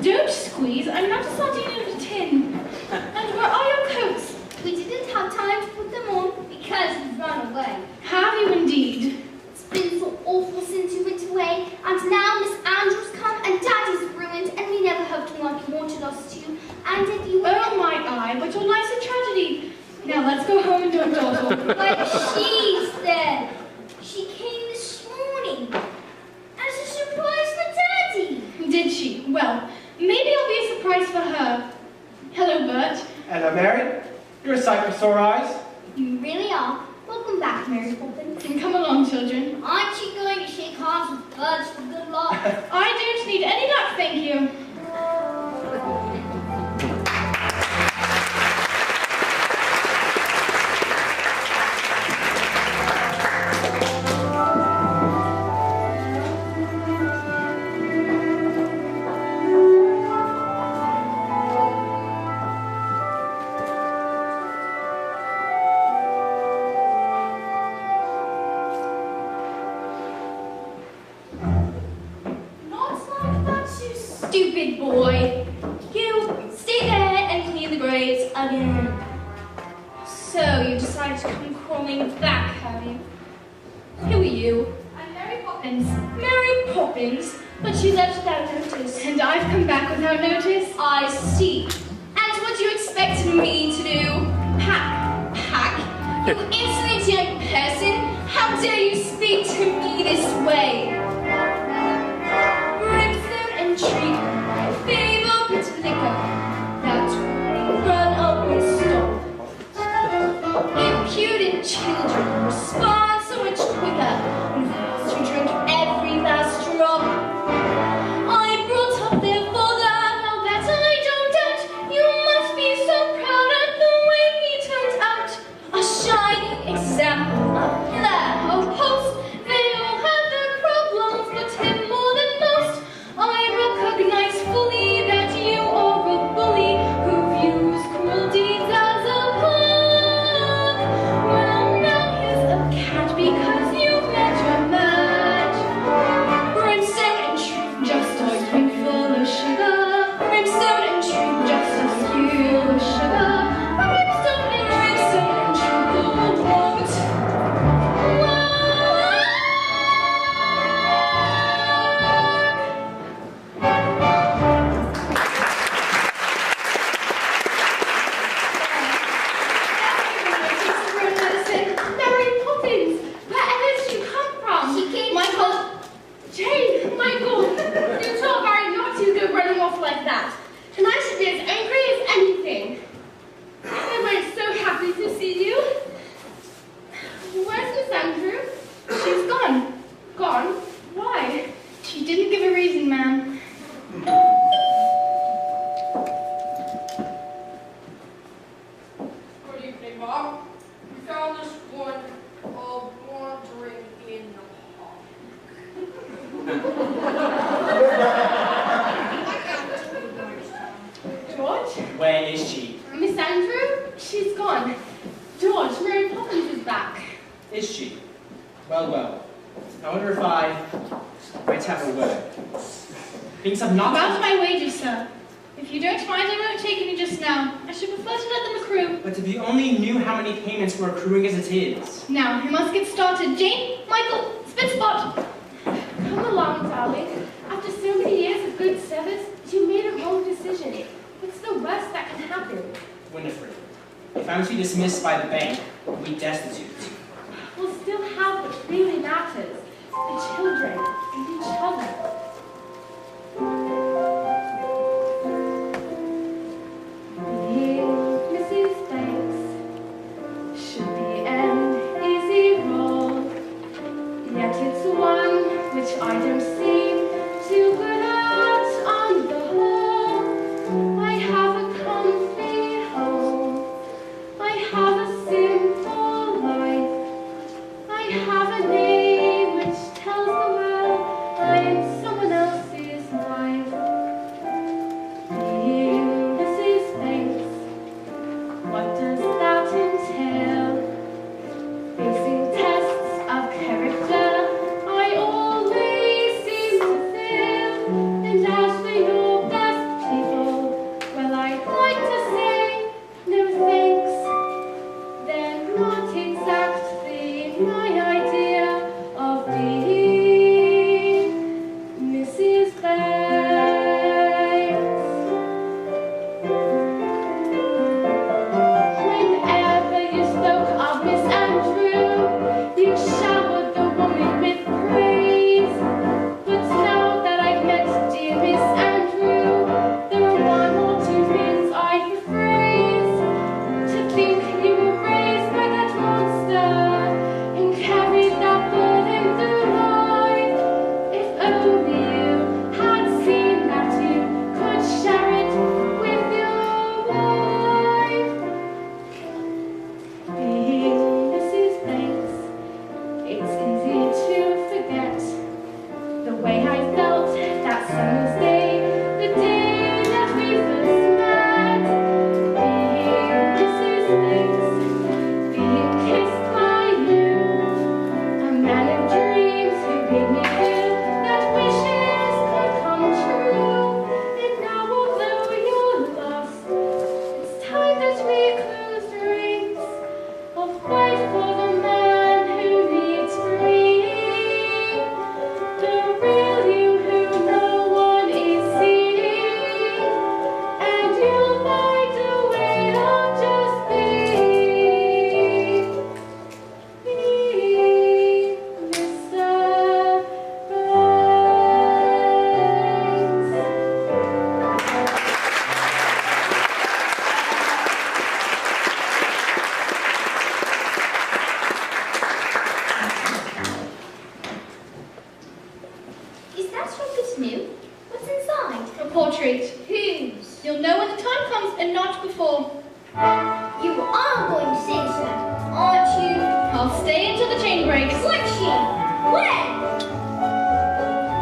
Don't squeeze, I'm not a sardine in a tin. And where are your coats? We didn't have time to put them on because you've run away. Have you indeed? It's been so awful since you went away, and now Miss Andrews come and Daddy's ruined, and we never hoped him like he wanted us to. And if you Oh my eye, but your life's a tragedy. Now let's go home and don't dawdle. But she's there. She came this morning as a surprise for Daddy. Did she? Well, maybe I'll be a surprise for her. Hello, Bert. Hello, Mary. You're a sight for sore eyes. You really are. Welcome back, Mary Poppins. Come along, children. Aren't you going to shake hands with birds for good luck? I don't need any luck, thank you. Stupid boy. You stay there and clean the graves again. So you decided to come crawling back, have you? Who are you? I'm Mary Poppins. Mary Poppins? But she left without notice. And I've come back without notice? I see. And what do you expect me to do? Pack? Pack? You insolent young person! How dare you speak to me this way? Treat favorite liquor that run up and stop. Impudent children respond so much quicker and forced to drink every last drop. I brought up their father, now that I don't doubt. You must be so proud of the way he turned out. A shining example, a pillar of post. They all have their problems, but him more than most. I recognize fully that you are a bully who views cruel deeds as a pun. Well, now here's a cat because you've met George? Where is she? Miss Andrew? She's gone. George, Mary Poppins is back. Is she? Well, well. I wonder if I might have a word. Things have not... About my wages, sir. If you don't mind, I won't take any just now. I should prefer to let them accrue. But if you only knew how many payments were accruing as it is. Now, we must get started. Jane, Michael, spit spot. Come along, darling. After so many years of good service, you made a wrong decision. What's the worst that can happen? Winifred, if I'm to be dismissed by the bank, we'll be destitute. We'll still have what really matters. The children and each other. Being Mrs. Banks should be an easy role, yet it's one which I don't seem too good at on the whole. I have a comfy home, I have a simple life, I have a name which tells the world I'm someone else's wife. Being Mrs. Banks, what does that entail? Facing tests of character, I always seem to fail. And as for your best people, well, I'd like to say no thanks. They're not exactly my idea of being Mrs. Banks. Whenever you spoke of Miss Andrew, you showered the woman with praise. But now that I've met dear Miss Andrew, there are one or two things I'd rephrase. To think you were raised by that monster and carried that burden through life. If only you had seen that you could share it with your wife. Being Mrs. Banks, it's easy to forget the way I felt that summer's day, the day that we first met. Being Mrs. Banks, being kissed by you, a man of dreams who made me feel that wishes could come true. And now, although you're lost, it's time that we close ranks. I'll fight for the man who needs freeing, the real you who no one is seeing, and you'll find a way of just being Mr. Is that your good new? What's inside? A portrait. Whose? You'll know when the time comes and not before. You are going to sing, sir, aren't you? I'll stay until the chain breaks. Like she? When?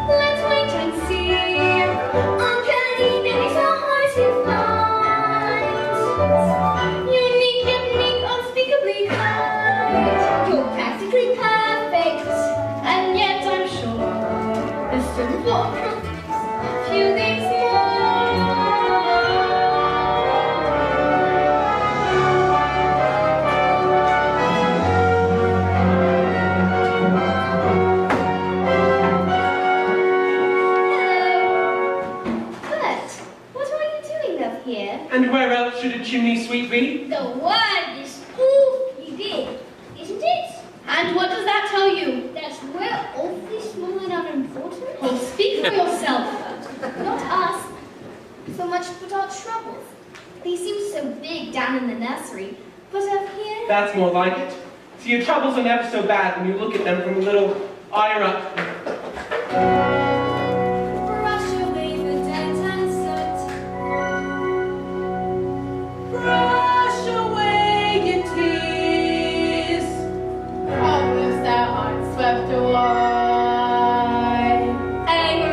Let's wait and see. Uncanny days are hard to find. Unique yet meek, unspeakably kind. You're practically perfect. And yet I'm sure there's still more. Few things more. Bert, what are you doing up here? And where else should a chimney sweep be? The word is awfully big, isn't it? And what does that tell you? That we're awfully small and unimportant. Oh, speak for yourself. Not us, so much but our troubles. They seem so big down in the nursery, but up here... That's more like it. See, your troubles are never so bad when you look at them from a little higher up. Brush away the dirt and soot. Brush away your tears. Problems that aren't swept away. Anger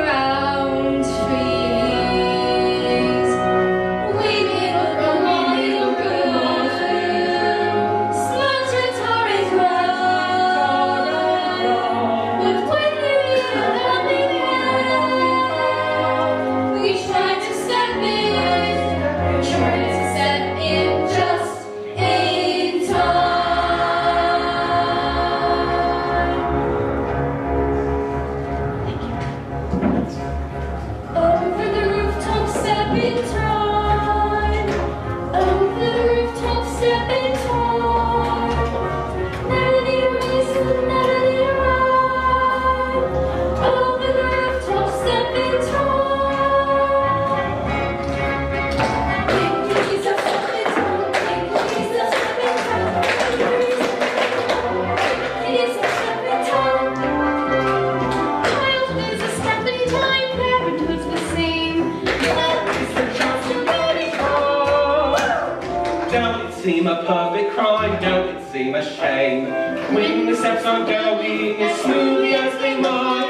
seem a perfect crime? Don't it seem a shame? When the steps aren't going as smoothly as they might.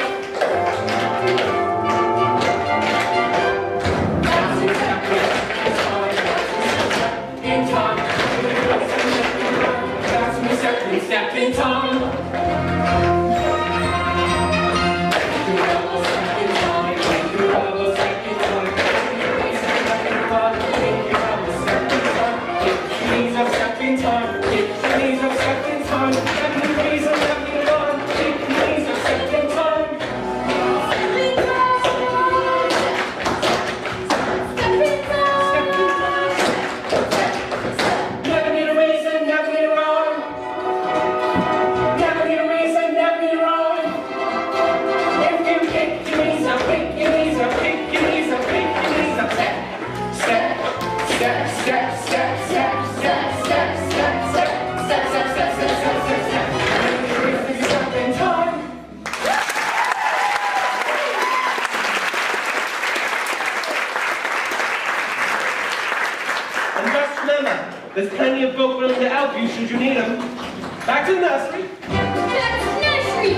That's exactly in time. That's when we step in time. There's plenty of book willing to help you should you need them. Back to the nursery. Back to the nursery.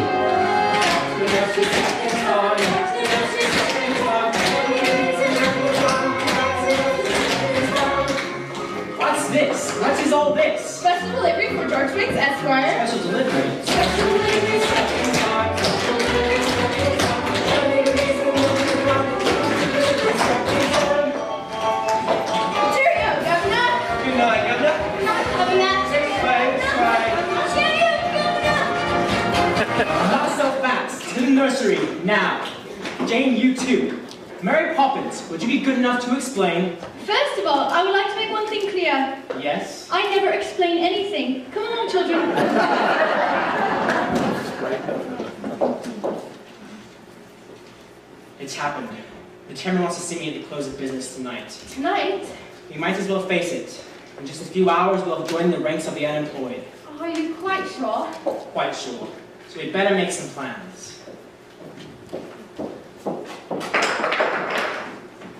What's this? What is all this? Special delivery for George Wicks, Esquire. Special delivery? Special delivery. Not so fast. To the nursery, now. Jane, you too. Mary Poppins, would you be good enough to explain? First of all, I would like to make one thing clear. Yes? I never explain anything. Come along, children. It's happened. The chairman wants to see me at the close of business tonight. Tonight? We might as well face it. In just a few hours, we'll have joined the ranks of the unemployed. Are you quite sure? Quite sure. So we'd better make some plans.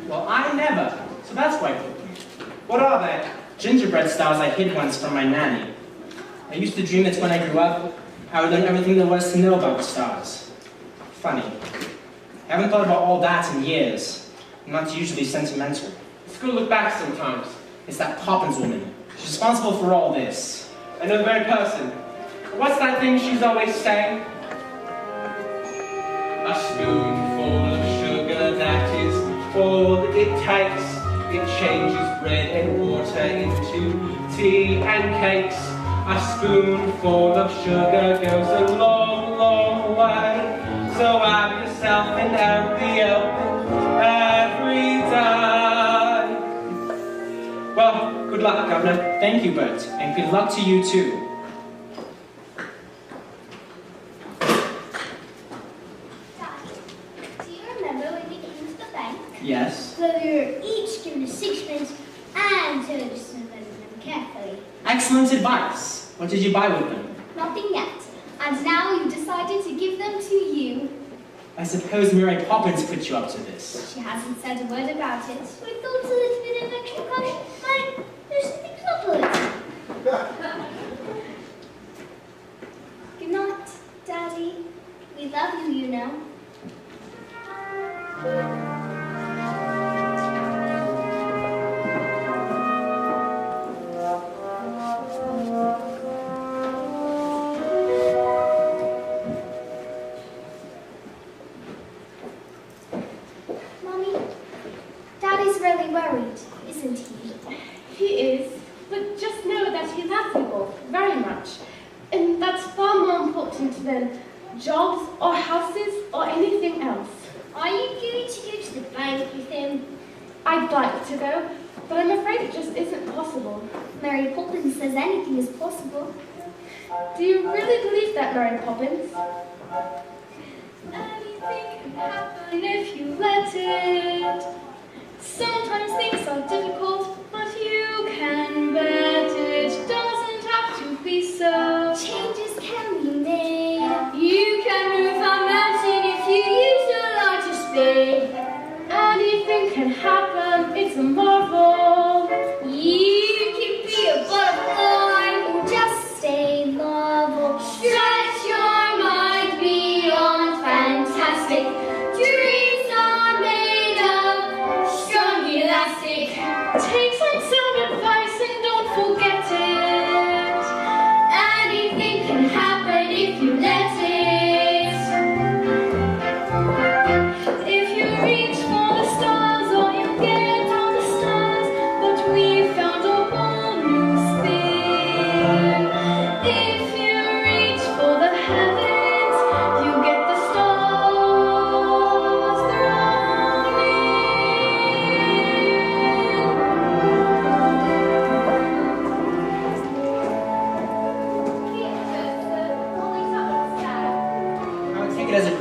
Well, I never. So that's why I put them. What are they? Gingerbread stars I hid once from my nanny. I used to dream that when I grew up, I would learn everything there was to know about the stars. Funny. I haven't thought about all that in years. I'm not usually sentimental. It's good to look back sometimes. It's that Poppins woman. She's responsible for all this. I know the very person. What's that thing she's always saying? A spoonful of sugar, that is all it takes. It changes bread and water into tea and cakes. A spoonful of sugar goes a long, long way. So have yourself an healthy helping every day. Well, good luck, Governor. Thank you, Bert, and good luck to you too. Yes. So they were each given a sixpence and told us to spend them carefully. Excellent advice. What did you buy with them? Nothing yet. And now you've decided to give them to you. I suppose Mary Poppins put you up to this. She hasn't said a word about it. We thought a little bit of Mackintosh might loosen things up a little. Good night, Daddy. We love you, you know. Worried, isn't he? He is, but just know that he loves you both very much. And that's far more important than jobs or houses or anything else. Are you going to go to the bank with him? I'd like to go, but I'm afraid it just isn't possible. Mary Poppins says anything is possible. Do you really believe that, Mary Poppins? Anything can happen if you let it. Sometimes things are difficult, but you can bet it doesn't have to be so. Changes can be made. You can move a mountain if you use a larger spade. Anything can happen, it's a marvel. You can be a butterfly.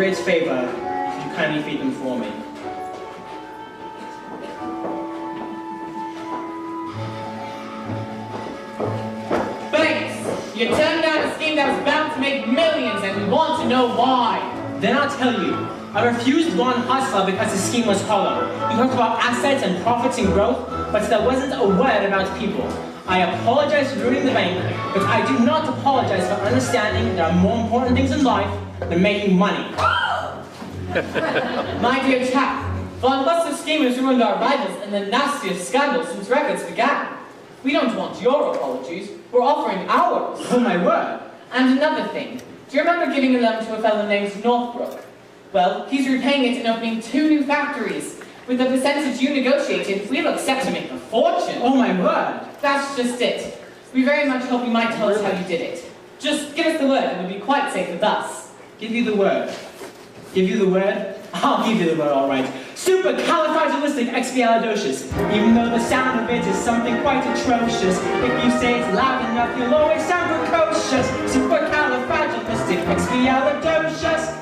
great favor if you kindly feed them for me. Thanks! You turned down a scheme that was bound to make millions, and we want to know why. Then I'll tell you. I refused to go on hustler because the scheme was hollow. You talked about assets and profits and growth, but there wasn't a word about people. I apologize for ruining the bank, but I do not apologize for understanding there are more important things in life than making money. My dear chap, Von Buster's scheme has ruined our rivals in the nastiest scandal since records began. We don't want your apologies, we're offering ours. Oh my word. And another thing, do you remember giving a loan to a fellow named Northbrook? Well, he's repaying it and opening 2 new factories. With the percentage you negotiated, we'll accept to make a fortune. Oh my word. That's just it. We very much hope you might tell us how you did it. Just give us the word and we'll be quite safe with us. Give you the word. Give you the word? I'll give you the word, all right. Supercalifragilisticexpialidocious. Even though the sound of it is something quite atrocious, if you say it loud enough, you'll always sound precocious. Supercalifragilisticexpialidocious.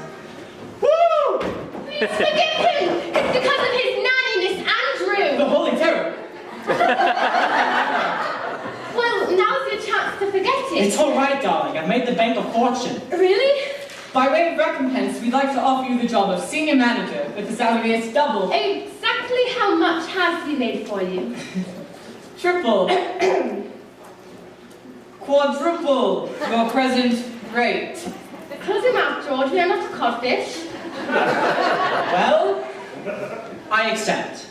Woo! Please forgive him! It's because of his nanny, Miss Andrew! The Holy Terror! Well, now's your chance to forget it. It's all right, darling. I've made the bank a fortune. Really? By way of recompense, we'd like to offer you the job of senior manager with the salary is double. Exactly how much has he made for you? Triple. Quadruple your present rate. Close your mouth, George. We are not a codfish. Well, I accept.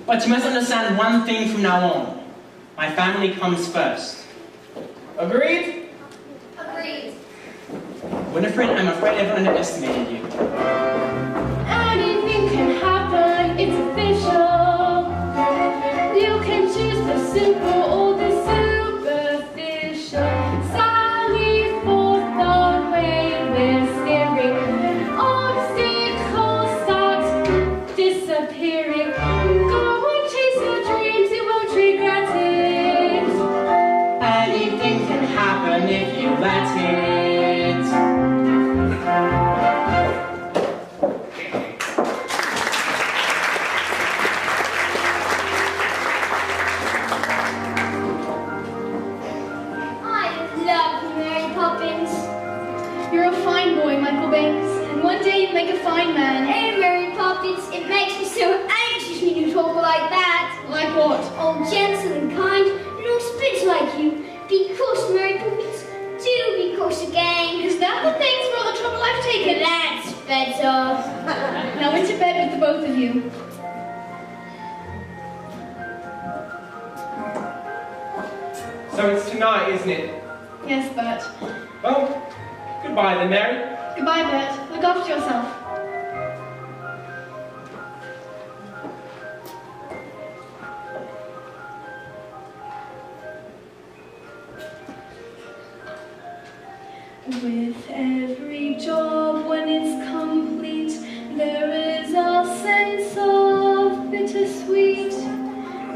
But you must understand one thing from now on. My family comes first. Agreed? Agreed. Winifred, I'm afraid I've underestimated you. Anything can happen, it's official. You can choose the simple or the superficial. Sally forth the way we're steering. Obstacles start disappearing. Go and chase your dreams, you won't regret it. Anything can happen if you let it. You're a fine boy, Michael Banks, and one day you'll make a fine man. Hey, Mary Poppins, it makes me so anxious when you talk like that. Like what? All gentle and kind, and all spits like you. Be cross, Mary Poppins. Do be cross again. Is that the thanks for all the trouble I've taken? That's better. Now into bed with the both of you. So it's tonight, isn't it? Yes, Bert. Well, goodbye then, Mary. Goodbye, Bert. Look after yourself. With every job, when it's complete, there is a sense of bittersweet.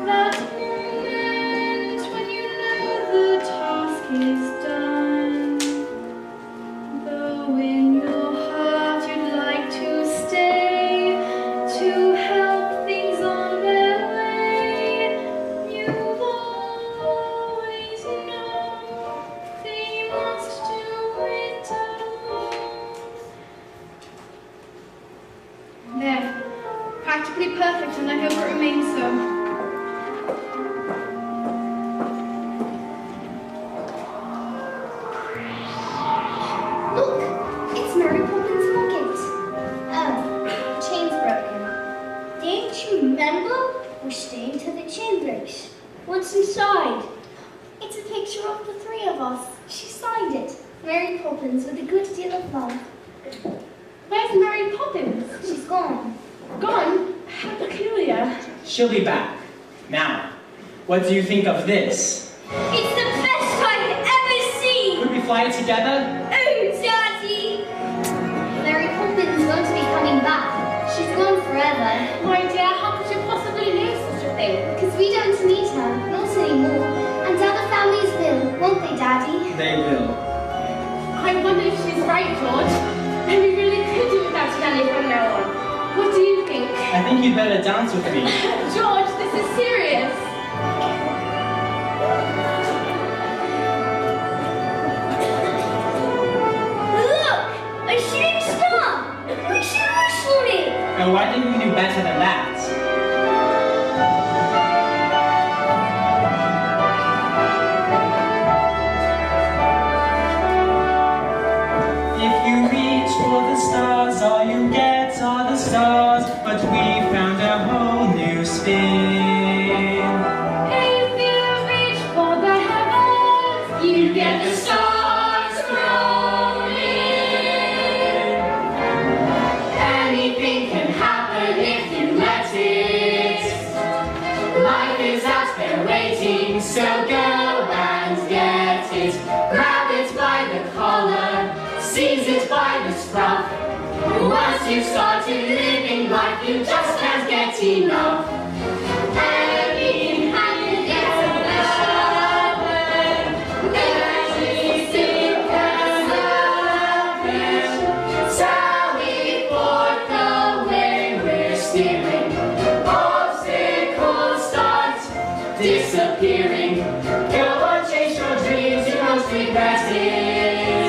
That moment when you know the task is done. Though in your heart you'd like to stay, to help things on their way. You've always known they must do it alone. There. Practically perfect, and I hope it remains so. Look, it's Mary Poppins' pocket. Oh, the chain's broken. Don't you remember? We're staying till the chain breaks. What's inside? It's a picture of the 3 of us. She signed it. Mary Poppins with a good deal of love. Where's Mary Poppins? She's gone. Gone? How peculiar. She'll be back. Now, what do you think of this? It's the best I've ever seen! Could we fly together? Oh, Daddy! Mary Poppins won't be coming back. She's gone forever. My dear, how could you possibly know such a thing? Because we don't need her, not anymore. And other families will, won't they, Daddy? They will. I wonder if she's right, George. And we really could do without dance nanny from now on. What do you think? I think you'd better dance with me. George, this is serious. Look! A shooting star! We should whistle it! And why didn't you do better than that? If you reach for the stars, all you get are the stars. But we found a whole new spin. If you reach for the heavens, you get the stars thrown in. Anything can happen if you let it. Life is out there waiting, so go and get it. Grab it by the collar, seize it by the scruff. Once you've started living life, you just can't get enough. Anything happen, it's a heaven. Anything can happen. Sally forth the way we're steering. Obstacles start disappearing. Go on, chase your dreams, you won't regret it.